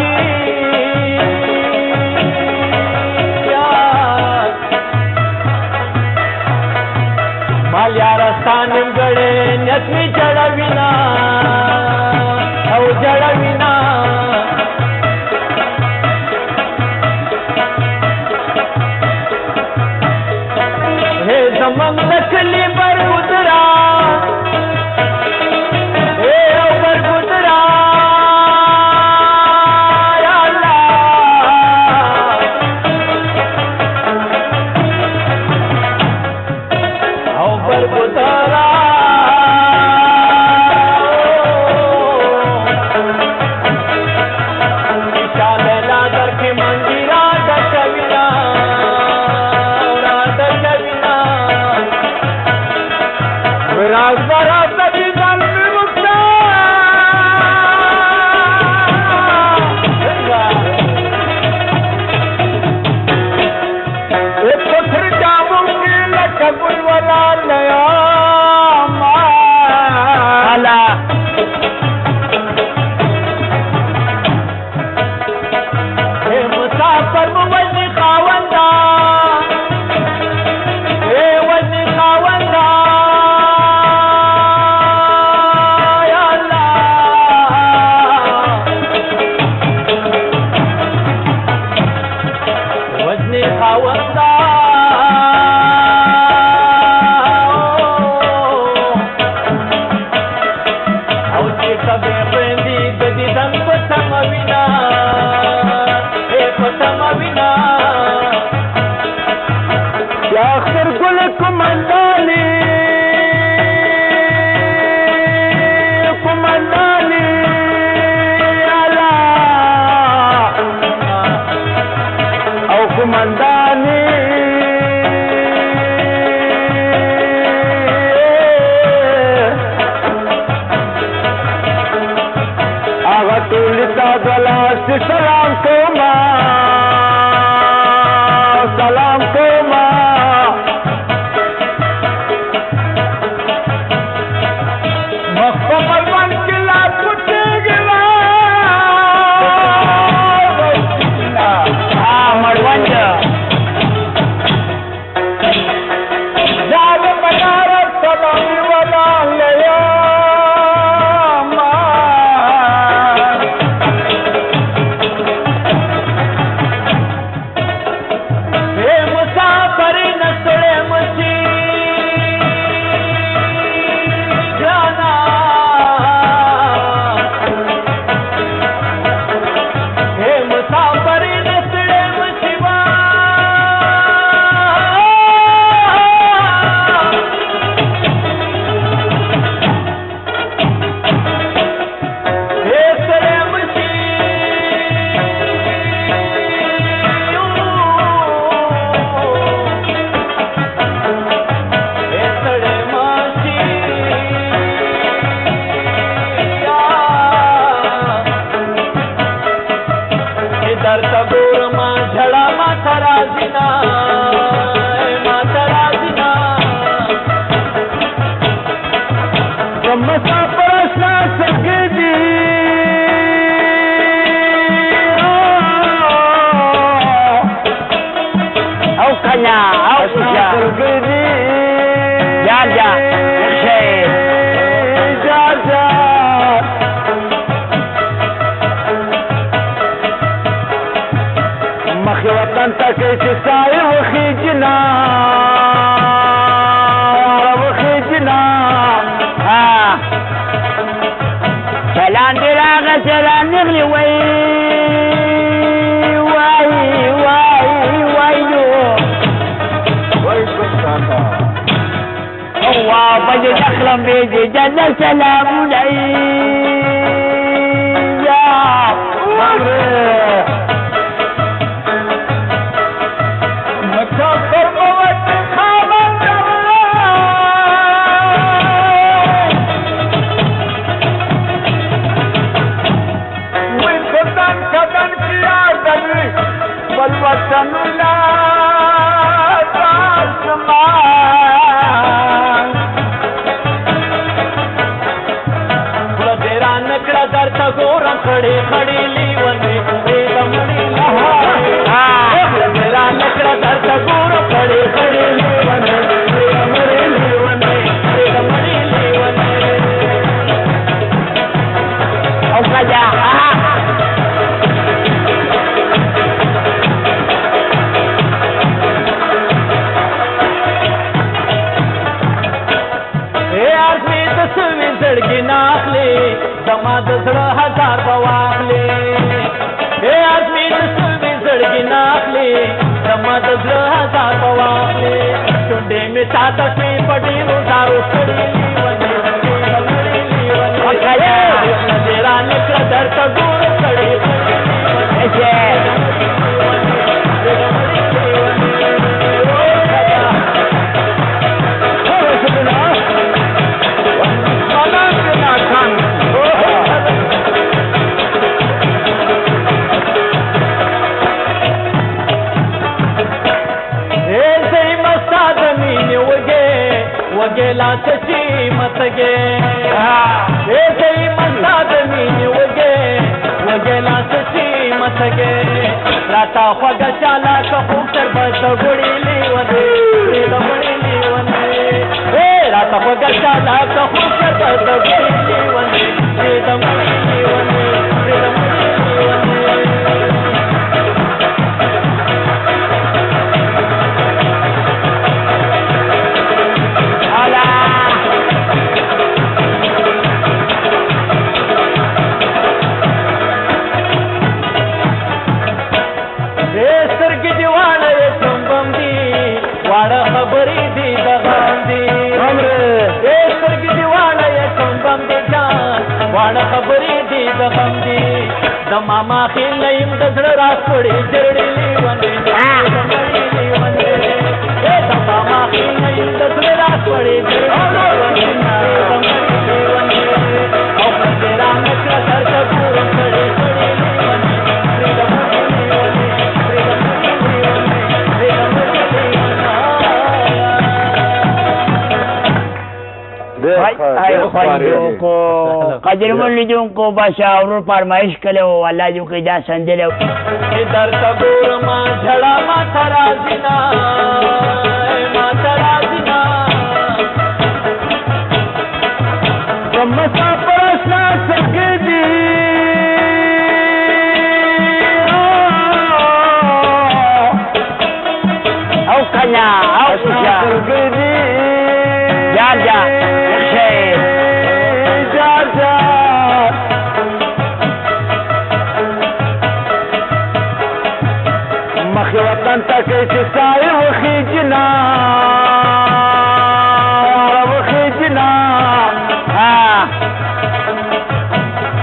की माल्यारस्थान गड़े नथी जड़विना औ जड़विना हे जमंग नचली पर उतरा हे पर उतरा या अल्लाह औ पर उतरा सलाम को सलाम को मखमल किला पुटे गिला मड़वंज जाग बनारस सलामी वाला लिया वतन तक साए खींचना سلام دراغة سلام نغلي وي هو بجي دخلن بيجي جنة سلام لي يا مسافر موت خامن ويخدن كدن كيادني والوطن لا تسمان بلا دیران نکڑا در تا گورم خڑی خڑی لیونی दज़्र हज़ार पवाले चुंडे में सातश में पड़ी रोज़ारो खड़ी लीवने नज़ेरा निकल दर तगूर खड़ी वगेला सची मत गे ऐसे ही आदमी वगे वगेला सची मत गे राता ख्वाग चाला कपूर शरबत गुड़ी लीवने गुड़ी लीवने राता ख्वाग चाला कपूर शरबत गुड़ी लीवने गुड़ी लीवने खबरी दी दगांदी सरग दीवाना ये संबम दे जान वाड़ा खबरी दी दगांदी दमामा खिलयम दसड़ रासड़ी जरड़ी लीवने दमड़ी लीवने दमामा खिलयम दसड़ रासड़ी जरड़ी लीवने और तेरा नक्शा दर पूर खड़ी खड़ी लीवने को कदरमंदों को बशावर फरमाइश करे हो अल्लाह जो के जा संजले इधर तबूर मां झड़ा माथा राजिना मसा परसना सकदी औ कन्या औ सकदी जा जा مخوطن تكيس ساير وخيجنا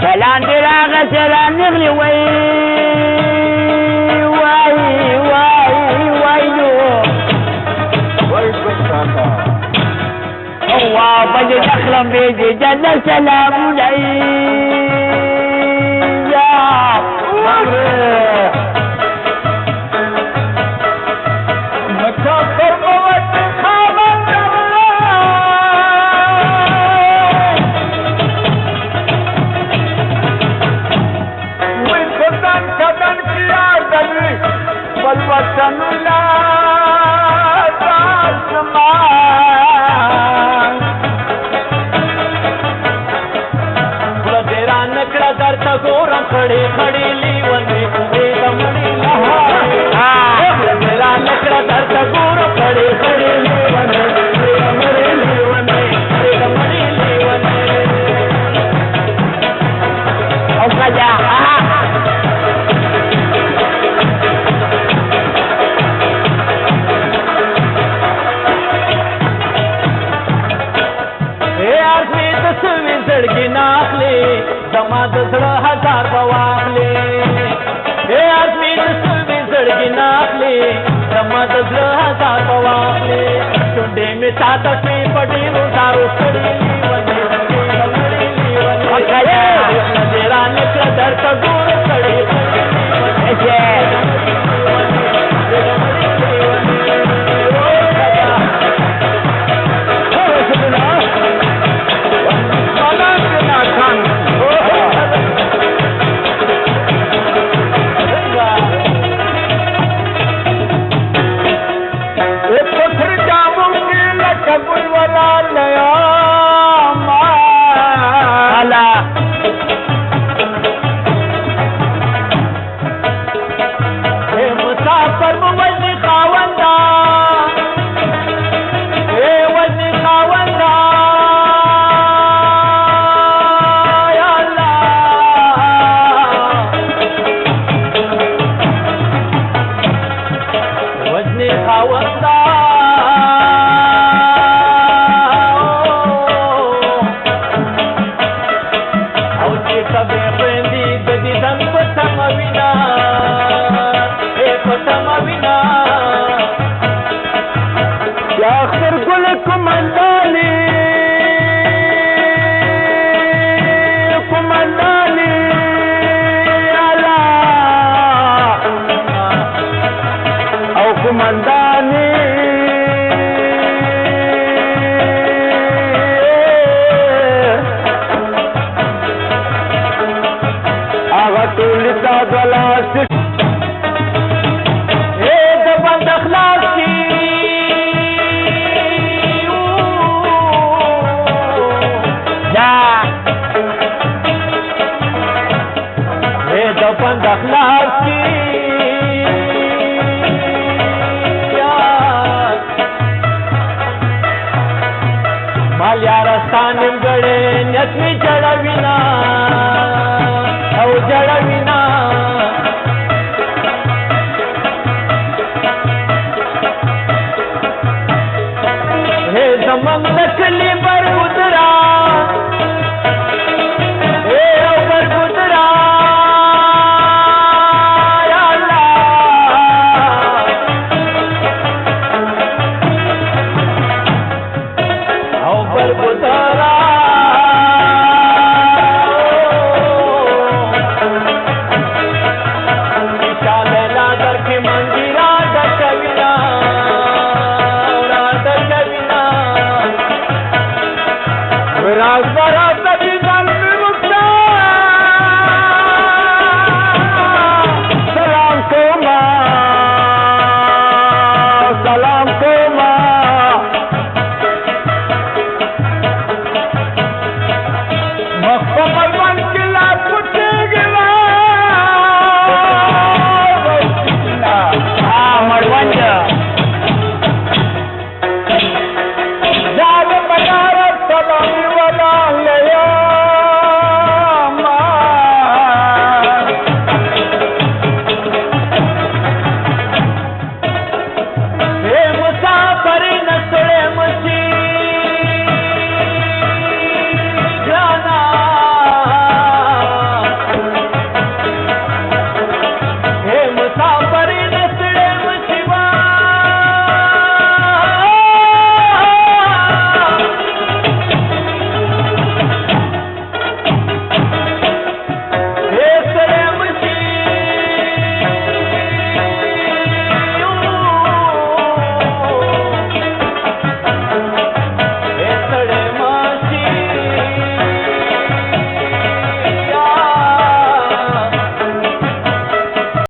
سلام دراغة سلام نغلي وي هو بدي دخلن بيجي جنة سلام لي يا والوطن لا تسمان तेरा नकड़ा दर तगोरा खड़े खड़ी लीवने दमड़ी तेरा नकड़ा दर तगोरा खड़े खड़ी लीवने दमड़ी लीवने दमड़ी लीवने और जा नाखले दमा दसड़ा हजार बवाखले आदमी दसवी सड़गी नाखले दमा दसड़ा हजार बवाखले चुंडे में सातश में पड़ी रोज़ारो खड़ी लीवने नज़ेरा निकल दर तगूर खड़ी बुलवला قومندانې هغه ټول تا دلاس د بند اخلاق کی یا د بند اخلاق کی مال یارستان نیم گڑے نیت می جڑا وینا